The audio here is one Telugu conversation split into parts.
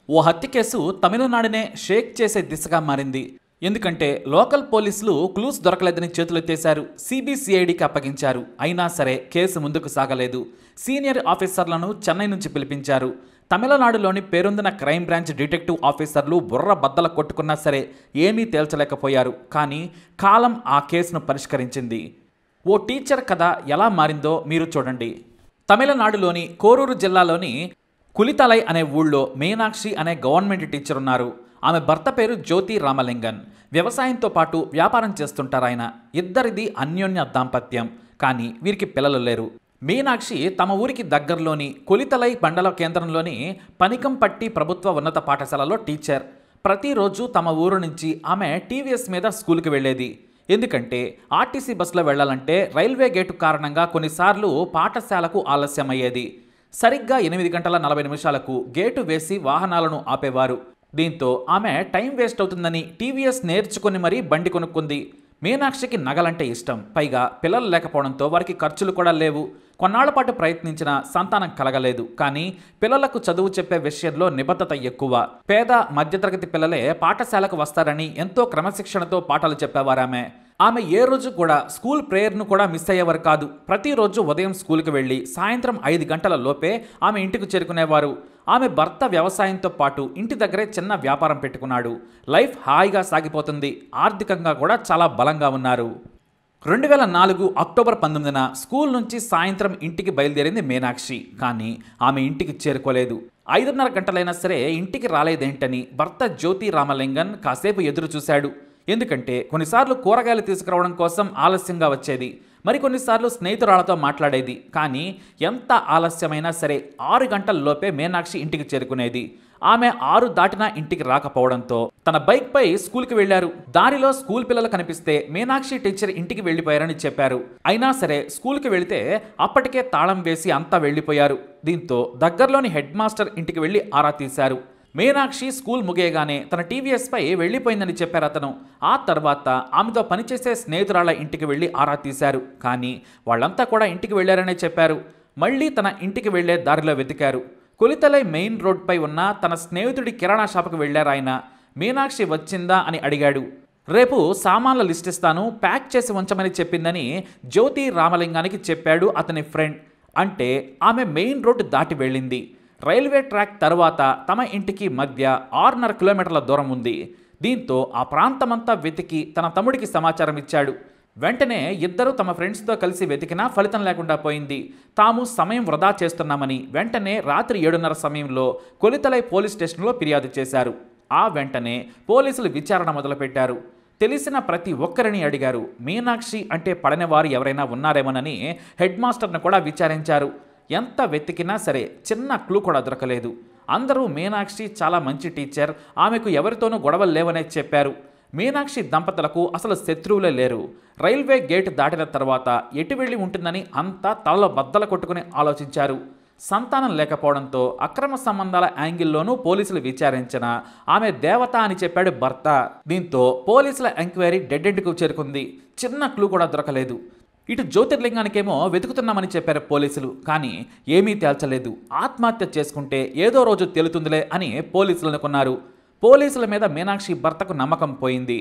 ఓ హత్య కేసు తమిళనాడునే షేక్ చేసే దిశగా మారింది. ఎందుకంటే లోకల్ పోలీసులు క్లూస్ దొరకలేదని చేతులెత్తేశారు. సిబిసిఐడికి అప్పగించారు. అయినా సరే కేసు ముందుకు సాగలేదు. సీనియర్ ఆఫీసర్లను చెన్నై నుంచి పిలిపించారు. తమిళనాడులోని పేరొందిన క్రైమ్ బ్రాంచ్ డిటెక్టివ్ ఆఫీసర్లు బుర్ర బద్దల కొట్టుకున్నా సరే ఏమీ తేల్చలేకపోయారు. కానీ కాలం ఆ కేసును పరిష్కరించింది. ఓ టీచర్ కథ ఎలా మారిందో మీరు చూడండి. తమిళనాడులోని కోరూరు జిల్లాలోని కులితలై అనే ఊళ్ళో మీనాక్షి అనే గవర్నమెంట్ టీచర్ ఉన్నారు. ఆమె భర్త పేరు జ్యోతి రామలింగన్. వ్యవసాయంతో పాటు వ్యాపారం చేస్తుంటారు ఆయన. ఇద్దరిది అన్యోన్య దాంపత్యం. కానీ వీరికి పిల్లలు లేరు. మీనాక్షి తమ ఊరికి దగ్గరలోని కులితలై మండల కేంద్రంలోని పనికంపట్టి ప్రభుత్వ ఉన్నత పాఠశాలలో టీచర్. ప్రతిరోజు తమ ఊరు నుంచి ఆమె టీవీఎస్ మీద స్కూల్కి వెళ్ళేది. ఎందుకంటే ఆర్టీసీ బస్సులో వెళ్లాలంటే రైల్వే గేటు కారణంగా కొన్నిసార్లు పాఠశాలకు ఆలస్యమయ్యేది. సరిగ్గా 8:40 గేటు వేసి వాహనాలను ఆపేవారు. దీంతో ఆమె టైం వేస్ట్ అవుతుందని టీవీఎస్ నేర్చుకుని మరీ బండి కొనుక్కుంది. మీనాక్షికి నగలంటే ఇష్టం. పైగా పిల్లలు లేకపోవడంతో వారికి ఖర్చులు కూడా లేవు. కొన్నాళ్ల పాటు ప్రయత్నించిన సంతానం కలగలేదు. కానీ పిల్లలకు చదువు చెప్పే విషయంలో నిబద్ధత ఎక్కువ. పేద మధ్యతరగతి పిల్లలే పాఠశాలకు వస్తారని ఎంతో క్రమశిక్షణతో పాఠాలు చెప్పేవారామె. ఆమె ఏ రోజు కూడా స్కూల్ ప్రేయర్ను కూడా మిస్ అయ్యేవారు కాదు. ప్రతిరోజు ఉదయం స్కూల్కి వెళ్ళి సాయంత్రం 5 గంటల లోపే ఆమె ఇంటికి చేరుకునేవారు. ఆమె భర్త వ్యవసాయంతో పాటు ఇంటి దగ్గరే చిన్న వ్యాపారం పెట్టుకున్నాడు. లైఫ్ హాయిగా సాగిపోతుంది. ఆర్థికంగా కూడా చాలా బలంగా ఉన్నారు. 2004 అక్టోబర్ 19న స్కూల్ నుంచి సాయంత్రం ఇంటికి బయలుదేరింది మీనాక్షి. కానీ ఆమె ఇంటికి చేరుకోలేదు. 5:30 గంటలైనా సరే ఇంటికి రాలేదేంటని భర్త జ్యోతి రామలింగన్ కాసేపు ఎదురు చూశాడు. ఎందుకంటే కొన్నిసార్లు కూరగాయలు తీసుకురావడం కోసం ఆలస్యంగా వచ్చేది. మరికొన్నిసార్లు స్నేహితురాలతో మాట్లాడేది. కానీ ఎంత ఆలస్యమైనా సరే 6 గంటల్లోపే మీనాక్షి ఇంటికి చేరుకునేది. ఆమె 6 దాటినా ఇంటికి రాకపోవడంతో తన బైక్పై స్కూల్కి వెళ్లారు. దారిలో స్కూల్ పిల్లలు కనిపిస్తే మీనాక్షి టీచర్ ఇంటికి వెళ్లిపోయారని చెప్పారు. అయినా సరే స్కూల్కి వెళితే అప్పటికే తాళం వేసి అంతా వెళ్లిపోయారు. దీంతో దగ్గరలోని హెడ్ మాస్టర్ ఇంటికి వెళ్లి ఆరా తీశారు. మీనాక్షి స్కూల్ ముగియగానే తన టీవీఎస్ పై వెళ్లిపోయిందని చెప్పారు అతను. ఆ తర్వాత ఆమెతో పనిచేసే స్నేహితురాళ్ల ఇంటికి వెళ్లి ఆరా తీశారు. కానీ వాళ్ళంతా కూడా ఇంటికి వెళ్లారనే చెప్పారు. మళ్లీ తన ఇంటికి వెళ్లే దారిలో వెతికారు. కులితలై మెయిన్ రోడ్పై ఉన్న తన స్నేహితుడి కిరాణా షాపుకు వెళ్లారాయన. మీనాక్షి వచ్చిందా అని అడిగాడు. రేపు సామాన్ల లిస్ట్ ఇస్తాను, ప్యాక్ చేసి ఉంచమని చెప్పిందని జ్యోతి రామలింగానికి చెప్పాడు అతని ఫ్రెండ్. అంటే ఆమె మెయిన్ రోడ్డు దాటి వెళ్ళింది. రైల్వే ట్రాక్ తర్వాత తమ ఇంటికి మధ్య 6.5 కిలోమీటర్ల దూరం ఉంది. దీంతో ఆ ప్రాంతమంతా వెతికి తన తమ్ముడికి సమాచారం ఇచ్చాడు. వెంటనే ఇద్దరు తమ ఫ్రెండ్స్తో కలిసి వెతికినా ఫలితం లేకుండా పోయింది. తాము సమయం వృధా చేస్తున్నామని వెంటనే రాత్రి 7:30 సమయంలో కొలితలై పోలీస్ స్టేషన్లో ఫిర్యాదు చేశారు. ఆ వెంటనే పోలీసులు విచారణ మొదలుపెట్టారు. తెలిసిన ప్రతి ఒక్కరిని అడిగారు. మీనాక్షి అంటే పడనివారు ఎవరైనా ఉన్నారేమోనని హెడ్ మాస్టర్ను కూడా విచారించారు. ఎంత వెతికినా సరే చిన్న క్లూ కూడా దొరకలేదు. అందరూ మీనాక్షి చాలా మంచి టీచర్, ఆమెకు ఎవరితోనూ గొడవలు లేవనే చెప్పారు. మీనాక్షి దంపతులకు అసలు శత్రువులే లేరు. రైల్వే గేట్ దాటిన తర్వాత ఎటు వెళ్ళి ఉంటుందని అంతా తలలో బద్దలు కొట్టుకుని ఆలోచించారు. సంతానం లేకపోవడంతో అక్రమ సంబంధాల యాంగిల్లోనూ పోలీసులు విచారించిన ఆమె దేవత అని చెప్పాడు భర్త. దీంతో పోలీసుల ఎంక్వైరీ డెడ్ ఎండ్కు చేరుకుంది. చిన్న క్లూ కూడా దొరకలేదు. ఇటు జ్యోతిర్లింగానికేమో వెతుకుతున్నామని చెప్పారు పోలీసులు. కానీ ఏమీ తేల్చలేదు. ఆత్మహత్య చేసుకుంటే ఏదో రోజు తేలుతుందిలే అని పోలీసులు అనుకున్నారు. పోలీసుల మీద మీనాక్షి భర్తకు నమ్మకం పోయింది.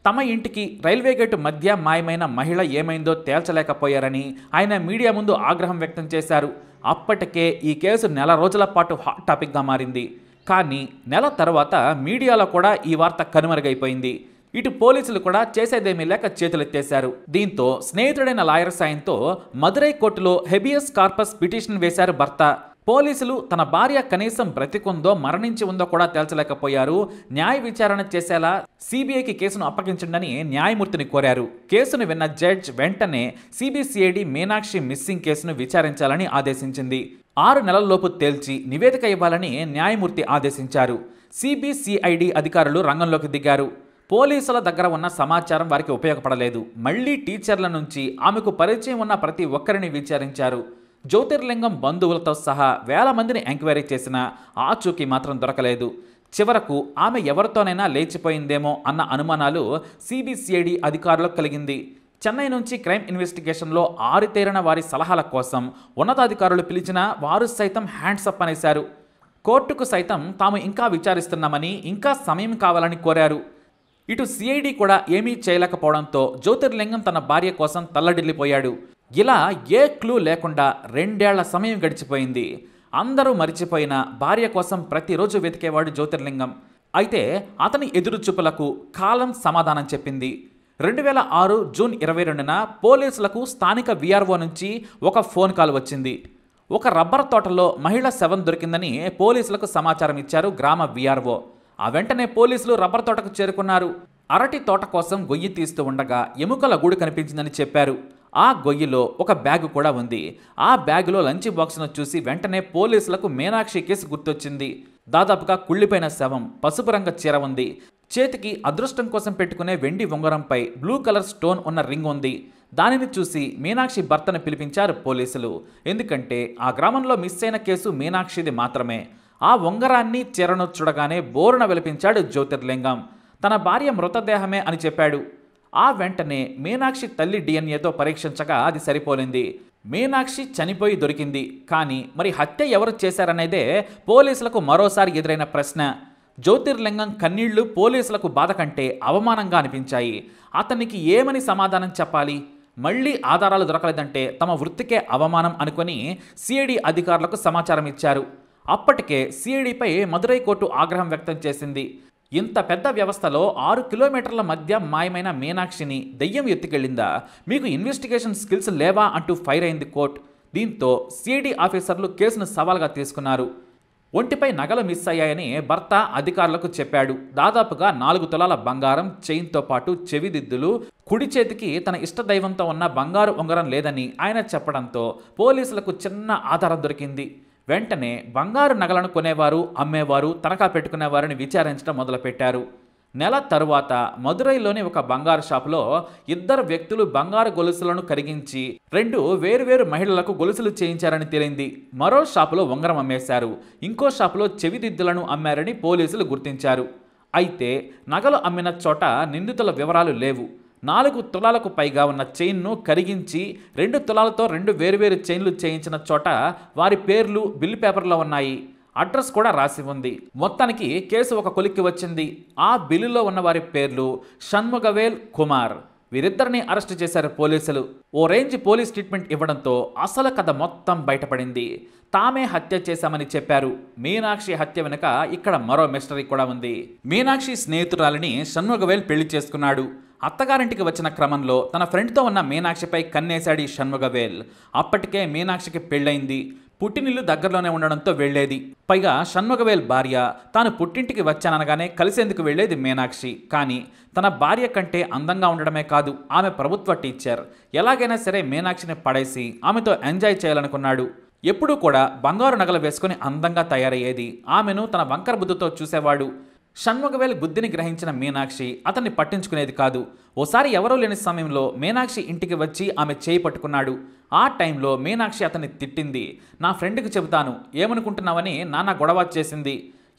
తమ ఇంటికి రైల్వే గేటు మధ్య మాయమైన మహిళ ఏమైందో తేల్చలేకపోయారని ఆయన మీడియా ముందు ఆగ్రహం వ్యక్తం చేశారు. అప్పటికే ఈ కేసు నెల రోజుల పాటు హాట్ టాపిక్గా మారింది. కానీ నెల తర్వాత మీడియాలో కూడా ఈ వార్త కనుమరుగైపోయింది. ఇటు పోలీసులు కూడా చేసేదేమీ లేక చేతులెత్తేశారు. దీంతో స్నేహితుడైన లాయర్ సాయంతో మదురై కోర్టులో హెబియస్ కార్పస్ పిటిషన్ వేశారు భర్త. పోలీసులు తన భార్య కనీసం బ్రతికుందో మరణించి ఉందో కూడా తేల్చలేకపోయారు. న్యాయ విచారణ చేసేలా సిబిఐకి కేసును అప్పగించండి న్యాయమూర్తిని కోరారు. కేసును విన్న జడ్జ్ వెంటనే సిబిసిఐడి మీనాక్షి మిస్సింగ్ కేసును విచారించాలని ఆదేశించింది. 6 నెలల్లోపు తేల్చి నివేదిక ఇవ్వాలని న్యాయమూర్తి ఆదేశించారు. సిబిసిఐడి అధికారులు రంగంలోకి దిగారు. పోలీసుల దగ్గర ఉన్న సమాచారం వారికి ఉపయోగపడలేదు. మళ్లీ టీచర్ల నుంచి ఆమెకు పరిచయం ఉన్న ప్రతి ఒక్కరిని విచారించారు. జ్యోతిర్లింగం బంధువులతో సహా వేల మందిని ఎంక్వైరీ చేసినా ఆచూకీ మాత్రం దొరకలేదు. చివరకు ఆమె ఎవరితోనైనా లేచిపోయిందేమో అన్న అనుమానాలు సిబిసిఐడి అధికారులకు కలిగింది. చెన్నై నుంచి క్రైమ్ ఇన్వెస్టిగేషన్లో ఆరితేరిన వారి సలహాల కోసం ఉన్నతాధికారులు పిలిచినా వారు సైతం హ్యాండ్స్ అప్ అనేశారు. కోర్టుకు సైతం తాము ఇంకా విచారిస్తున్నామని, ఇంకా సమయం కావాలని కోరారు. ఇటు సిఐడి కూడా ఏమీ చేయలేకపోవడంతో జ్యోతిర్లింగం తన భార్య కోసం తల్లడిల్లిపోయాడు. ఇలా ఏ క్లూ లేకుండా 2 ఏళ్ల సమయం గడిచిపోయింది. అందరూ మరిచిపోయిన భార్య కోసం ప్రతిరోజు వెతికేవాడు జ్యోతిర్లింగం. అయితే అతని ఎదురుచూపులకు కాలం సమాధానం చెప్పింది. 2006 జూన్ 22న పోలీసులకు స్థానిక విఆర్ఓ నుంచి ఒక ఫోన్ కాల్ వచ్చింది. ఒక రబ్బర్ తోటలో మహిళ శవం దొరికిందని పోలీసులకు సమాచారం ఇచ్చారు గ్రామ విఆర్ఓ. ఆ వెంటనే పోలీసులు రబ్బర్ తోటకు చేరుకున్నారు. అరటి తోట కోసం గొయ్యి తీస్తూ ఉండగా ఎముకల గూడు కనిపించిందని చెప్పారు. ఆ గొయ్యిలో ఒక బ్యాగు కూడా ఉంది. ఆ బ్యాగులో లంచ్ బాక్స్ను చూసి వెంటనే పోలీసులకు మీనాక్షి కేసు గుర్తొచ్చింది. దాదాపుగా కుళ్ళిపోయిన శవం, పసుపు రంగు చీర ఉంది. చేతికి అదృష్టం కోసం పెట్టుకునే వెండి ఉంగరంపై బ్లూ కలర్ స్టోన్ ఉన్న రింగ్ ఉంది. దానిని చూసి మీనాక్షి భర్తను పిలిపించారు పోలీసులు. ఎందుకంటే ఆ గ్రామంలో మిస్ అయిన కేసు మీనాక్షిది మాత్రమే. ఆ ఉంగరాన్ని చీరను చూడగానే బోరున విలపించాడు జ్యోతిర్లింగం. తన భార్య మృతదేహమే అని చెప్పాడు. ఆ వెంటనే మీనాక్షి తల్లి డిఎన్ఏతో పరీక్షించగా అది సరిపోలింది. మీనాక్షి చనిపోయి దొరికింది. కానీ మరి హత్య ఎవరు చేశారనేదే పోలీసులకు మరోసారి ఎదురైన ప్రశ్న. జ్యోతిర్లింగం కన్నీళ్లు పోలీసులకు బాధ కంటే అవమానంగా అనిపించాయి. అతనికి ఏమని సమాధానం చెప్పాలి? మళ్లీ ఆధారాలు దొరకలేదంటే తమ వృత్తికే అవమానం అనుకొని సిఐడి అధికారులకు సమాచారం ఇచ్చారు. అప్పటికే సిఐడిపై మదురై కోర్టు ఆగ్రహం వ్యక్తం చేసింది. ఇంత పెద్ద వ్యవస్థలో 6 కిలోమీటర్ల మధ్య మాయమైన మీనాక్షిని దెయ్యం ఎత్తుకెళ్లిందా? మీకు ఇన్వెస్టిగేషన్ స్కిల్స్ లేవా అంటూ ఫైర్ అయింది కోర్టు. దీంతో సిఐడి ఆఫీసర్లు కేసును సవాల్గా తీసుకున్నారు. ఒంటిపై నగలు మిస్ అయ్యాయని భర్త అధికారులకు చెప్పాడు. దాదాపుగా 4 తులాల బంగారం, చైన్తో పాటు చెవిదిద్దులు, కుడి చేతికి తన ఇష్టదైవంతో ఉన్న బంగారు ఉంగరం లేదని ఆయన చెప్పడంతో పోలీసులకు చిన్న ఆధారం దొరికింది. వెంటనే బంగారు నగలను కొనేవారు, అమ్మేవారు, తనఖా పెట్టుకునేవారిని విచారించడం మొదలుపెట్టారు. నెల తరువాత మదురైలోని ఒక బంగారు షాపులో 2 వ్యక్తులు బంగారు గొలుసులను కరిగించి 2 వేరువేరు మహిళలకు గొలుసులు చేయించారని తేలింది. మరో షాపులో ఉంగరం అమ్మేశారు. ఇంకో షాపులో చెవిదిద్దులను అమ్మారని పోలీసులు గుర్తించారు. అయితే నగలు అమ్మిన చోట నిందితుల వివరాలు లేవు. 4 తులాలకు పైగా ఉన్న చైన్ను కరిగించి 2 తులాలతో 2 వేరువేరు చైన్లు చేయించిన చోట వారి పేర్లు బిల్ పేపర్లో ఉన్నాయి. అడ్రస్ కూడా రాసి ఉంది. మొత్తానికి కేసు ఒక కొలిక్కి వచ్చింది. ఆ బిల్లులో ఉన్న వారి పేర్లు షణ్ముగవేల్, కుమార్. వీరిద్దరిని అరెస్టు చేశారు పోలీసులు. ఓ రేంజ్ పోలీస్ ట్రీట్మెంట్ ఇవ్వడంతో అసలు కథ మొత్తం బయటపడింది. తామే హత్య చేశామని చెప్పారు. మీనాక్షి హత్య వెనుక ఇక్కడ మరో మిస్టరీ కూడా ఉంది. మీనాక్షి స్నేహితురాలిని షణ్ముగవేల్ పెళ్లి చేసుకున్నాడు. అత్తగారింటికి వచ్చిన క్రమంలో తన ఫ్రెండ్తో ఉన్న మీనాక్షిపై కన్నేశాడు ఈ షణ్ముగవేల్. అప్పటికే మీనాక్షికి పెళ్ళైంది. పుట్టినిల్లు దగ్గరలోనే ఉండడంతో వెళ్లేది. పైగా షణ్ముగవేల్ భార్య తాను పుట్టింటికి వచ్చాననగానే కలిసేందుకు వెళ్లేది మీనాక్షి. కానీ తన భార్య కంటే అందంగా ఉండడమే కాదు, ఆమె ప్రభుత్వ టీచర్. ఎలాగైనా సరే మీనాక్షిని పడేసి ఆమెతో ఎంజాయ్ చేయాలనుకున్నాడు. ఎప్పుడూ కూడా బంగారు నగలు వేసుకుని అందంగా తయారయ్యేది. ఆమెను తన వంకర బుద్ధితో చూసేవాడు. షణ్ముగవేల్ బుద్ధిని గ్రహించిన మీనాక్షి అతన్ని పట్టించుకునేది కాదు. ఓసారి ఎవరూ లేని సమయంలో మీనాక్షి ఇంటికి వచ్చి ఆమె చేయి పట్టుకున్నాడు. ఆ టైంలో మీనాక్షి అతన్ని తిట్టింది. నా ఫ్రెండ్కి చెబుతాను, ఏమనుకుంటున్నావని నాన్న గొడవ చేసింది.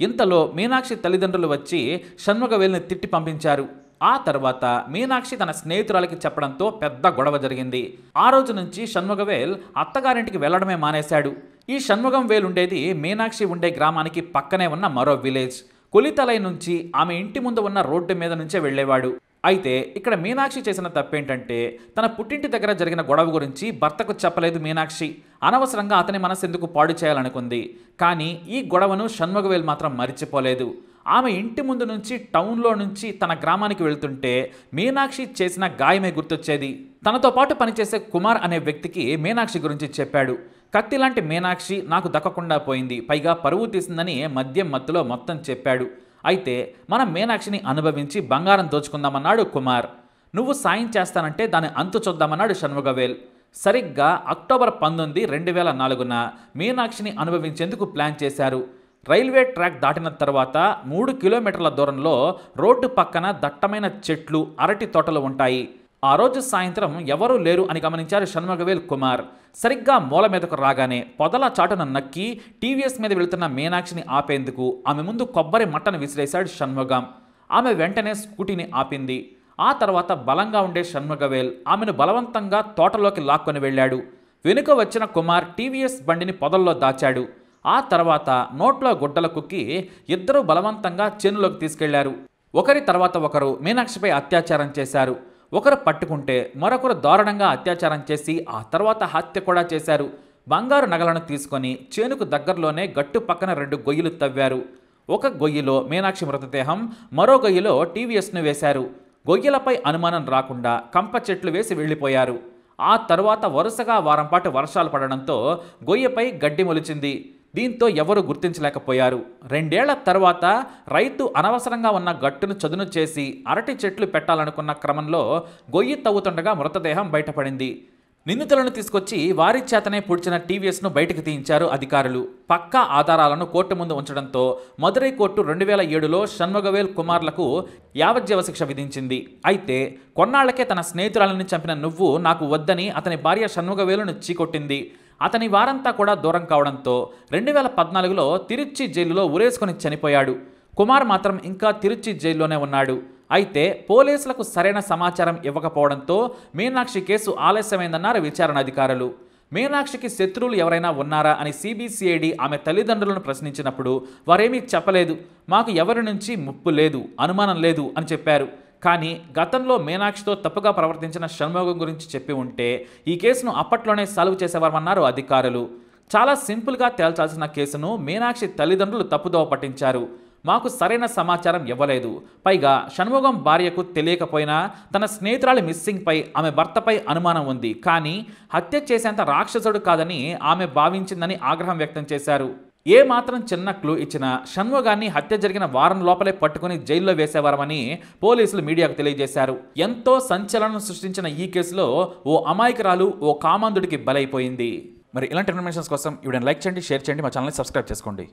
ఇంతలో మీనాక్షి తల్లిదండ్రులు వచ్చి షణ్ముగవేల్ని తిట్టి పంపించారు. ఆ తర్వాత మీనాక్షి తన స్నేహితురాలకి చెప్పడంతో పెద్ద గొడవ జరిగింది. ఆ రోజు నుంచి షణ్ముగవేల్ అత్తగారింటికి వెళ్లడమే మానేశాడు. ఈ షణ్ముగం వేల్ ఉండేది మీనాక్షి ఉండే గ్రామానికి పక్కనే ఉన్న మరో విలేజ్. కొలితలై నుంచి ఆమె ఇంటి ముందు ఉన్న రోడ్డు మీద నుంచే వెళ్లేవాడు. అయితే ఇక్కడ మీనాక్షి చేసిన తప్పేంటంటే తన పుట్టింటి దగ్గర జరిగిన గొడవ గురించి భర్తకు చెప్పలేదు మీనాక్షి. అనవసరంగా అతని మనసెందుకు పాడు చేయాలనుకుంది. కానీ ఈ గొడవను షణ్ముగవేల్ మాత్రం మరిచిపోలేదు. ఆమె ఇంటి ముందు నుంచి టౌన్లో నుంచి తన గ్రామానికి వెళ్తుంటే మీనాక్షి చేసిన గాయమే గుర్తొచ్చేది. తనతో పాటు పనిచేసే కుమార్ అనే వ్యక్తికి మీనాక్షి గురించి చెప్పాడు. కత్తిలాంటి మీనాక్షి నాకు దక్కకుండా పోయింది, పైగా పరువు తీసిందని మద్యం మత్తులో మొత్తం చెప్పాడు. అయితే మనం మీనాక్షిని అనుభవించి బంగారం దోచుకుందామన్నాడు కుమార్. నువ్వు సాయం చేస్తానంటే దాని అంతు చూద్దామన్నాడు షణ్ముగవేల్. సరిగ్గా అక్టోబర్ 19, 2004న మీనాక్షిని అనుభవించేందుకు ప్లాన్ చేశారు. రైల్వే ట్రాక్ దాటిన తర్వాత 3 కిలోమీటర్ల దూరంలో రోడ్డు పక్కన దట్టమైన చెట్లు, అరటి తోటలు ఉంటాయి. ఆ రోజు సాయంత్రం ఎవరూ లేరు అని గమనించారు షణ్ముగవేల్, కుమార్. సరిగ్గా మూల మీదకు రాగానే పొదల చాటున నక్కి టీవీఎస్ మీద వెళుతున్న మీనాక్షిని ఆపేందుకు ఆమె ముందు కొబ్బరి మట్టను విసిరేశాడు షణ్ముగం. ఆమె వెంటనే స్కూటీని ఆపింది. ఆ తర్వాత బలంగా ఉండే షణ్ముగవేల్ ఆమెను బలవంతంగా తోటలోకి లాక్కొని వెళ్ళాడు. వెనుక వచ్చిన కుమార్ టీవీఎస్ బండిని పొదల్లో దాచాడు. ఆ తర్వాత నోట్లో గుడ్డల కుక్కి ఇద్దరు బలవంతంగా చేనులోకి తీసుకెళ్లారు. ఒకరి తర్వాత ఒకరు మీనాక్షిపై అత్యాచారం చేశారు. ఒకరు పట్టుకుంటే మరొకరు దారుణంగా అత్యాచారం చేసి ఆ తర్వాత హత్య కూడా చేశారు. బంగారు నగలను తీసుకొని చేనుకు దగ్గరలోనే గట్టు పక్కన 2 గొయ్యిలు తవ్వారు. ఒక గొయ్యిలో మీనాక్షి మృతదేహం, మరో గొయ్యిలో టీవీఎస్ను వేశారు. గొయ్యిలపై అనుమానం రాకుండా కంప చెట్లు వేసి వెళ్ళిపోయారు. ఆ తరువాత వరుసగా వారం పాటు వర్షాలు పడడంతో గొయ్యిపై గడ్డి మొలిచింది. దీంతో ఎవరూ గుర్తించలేకపోయారు. 2 ఏళ్ల తర్వాత రైతు అనవసరంగా ఉన్న గట్టును చదును చేసి అరటి చెట్లు పెట్టాలనుకున్న క్రమంలో గొయ్యి తవ్వుతుండగా మృతదేహం బయటపడింది. నిందితులను తీసుకొచ్చి వారి చేతనే పుడిచిన టీవీఎస్ను బయటకు తీయించారు అధికారులు. పక్కా ఆధారాలను కోర్టు ముందు ఉంచడంతో మదురై కోర్టు 2007లో షణ్ముగవేల్ కుమార్లకు యావజ్జీవ శిక్ష విధించింది. అయితే కొన్నాళ్లకే తన స్నేహితురాలని చంపిన నువ్వు నాకు వద్దని అతని భార్య షణ్ముగవేలును చీకొట్టింది. అతని వారంతా కూడా దూరం కావడంతో 2014లో తిరుచి జైలులో ఉరేసుకొని చనిపోయాడు. కుమార్ మాత్రం ఇంకా తిరుచి జైల్లోనే ఉన్నాడు. అయితే పోలీసులకు సరైన సమాచారం ఇవ్వకపోవడంతో మీనాక్షి కేసు ఆలస్యమైందన్నారు విచారణ అధికారులు. మీనాక్షికి శత్రువులు ఎవరైనా ఉన్నారా అని సిబిసిఐడి ఆమె తల్లిదండ్రులను ప్రశ్నించినప్పుడు వారేమీ చెప్పలేదు. మాకు ఎవరి నుంచి ముప్పు లేదు, అనుమానం లేదు అని చెప్పారు. కానీ గతంలో మీనాక్షితో తప్పుగా ప్రవర్తించిన షణ్ముగం గురించి చెప్పి ఉంటే ఈ కేసును అప్పట్లోనే సాల్వ్ చేసేవారన్నారు అధికారులు. చాలా సింపుల్గా తేల్చాల్సిన కేసును మీనాక్షి తల్లిదండ్రులు తప్పుదోవ పట్టించారు. మాకు సరైన సమాచారం ఇవ్వలేదు. పైగా షణ్ముగం భార్యకు తెలియకపోయినా తన స్నేహితురాలి మిస్సింగ్పై ఆమె భర్తపై అనుమానం ఉంది. కానీ హత్య చేసేంత రాక్షసుడు కాదని ఆమె భావించిందని ఆగ్రహం వ్యక్తం చేశారు. ఏ మాత్రం చిన్న క్లూ ఇచ్చినా షణ్ముగాన్ని హత్య జరిగిన వారం లోపలే పట్టుకుని జైల్లో వేసేవారమని పోలీసులు మీడియాకు తెలియజేశారు. ఎంతో సంచలనం సృష్టించిన ఈ కేసులో ఓ అమాయకురాలు ఓ కామాంధుడికి బలైపోయింది. మరి ఇలాంటి ఇన్ఫర్మేషన్స్ కోసం వీడియోని లైక్ చేయండి, షేర్ చేయండి, మా ఛానల్ని సబ్స్క్రైబ్ చేసుకోండి.